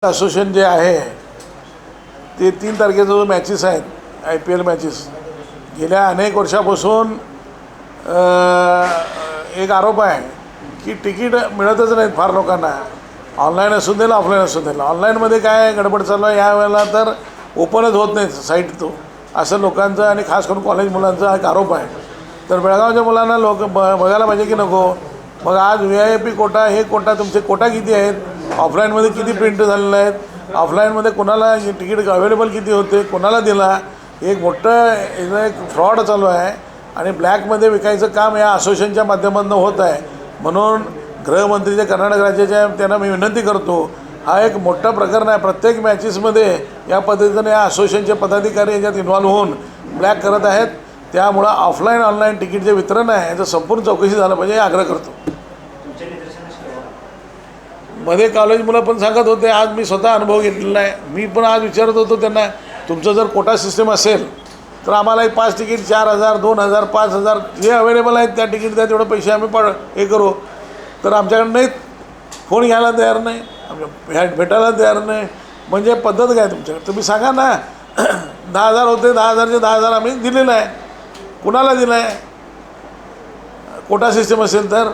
Association जे आहे ते 3 तारखेचा जो मॅचेस आहेत IPL मॅचेस गेल्या अनेक वर्षापासून एक आरोप आहे की तिकीट मिळतच नाहीत फार लोकांना. ऑनलाईन असू दे ऑफलाईन असू दे. ऑनलाईनमध्ये काय गडबड चालू आहे या वेळेला तर ओपनच होत नाही साईट तो असं लोकांचं आणि खास करून कॉलेज मुलांचा एक आरोप आहे. तर बेळगावच्या मुलांना बघायला पाहिजे की नको. मग आज VIP कोटा हे कोटा तुमचे कोटा किती आहेत, ऑफलाईनमध्ये किती प्रिंट झालेले आहेत, ऑफलाईनमध्ये कोणाला तिकीट अवेलेबल किती होते, कोणाला दिला, एक मोठं एक फ्रॉड चालू आहे आणि ब्लॅकमध्ये विकायचं काम या असोसिएशनच्या माध्यमातून होत आहे. म्हणून गृहमंत्री कर्नाटक राज्याच्या त्यांना मी विनंती करतो, हा एक मोठा प्रकरण आहे. प्रत्येक मॅचेसमध्ये या पद्धतीने या असोसिएशनचे पदाधिकारी याच्यात इन्व्हॉल्व होऊन ब्लॅक करत आहेत. त्यामुळं ऑफलाईन ऑनलाईन तिकीट जे वितरण आहे याचं संपूर्ण चौकशी झालं पाहिजे हे आग्रह करतो. मध्ये कॉलेज मुलं पण सांगत होते, आज मी स्वतः अनुभव घेतलेला आहे. मी पण आज विचारत होतो त्यांना, तुमचं जर कोटा सिस्टम असेल तर आम्हाला एक 5 तिकीट 4,000 2,000 5,000 जे अवेलेबल आहेत त्या तिकीट द्या, तेवढे पैसे आम्ही हे करू. तर आमच्याकडे नाहीत, फोन घ्यायला तयार नाही, भेटायला तयार नाही. म्हणजे पद्धत काय तुमच्याकडे? तुम्ही सांगा ना. 10,000 होते, 10,000चे 10,000 आम्ही दिलेलं आहे. कुणाला दिलं आहे? कोटा सिस्टम असेल तर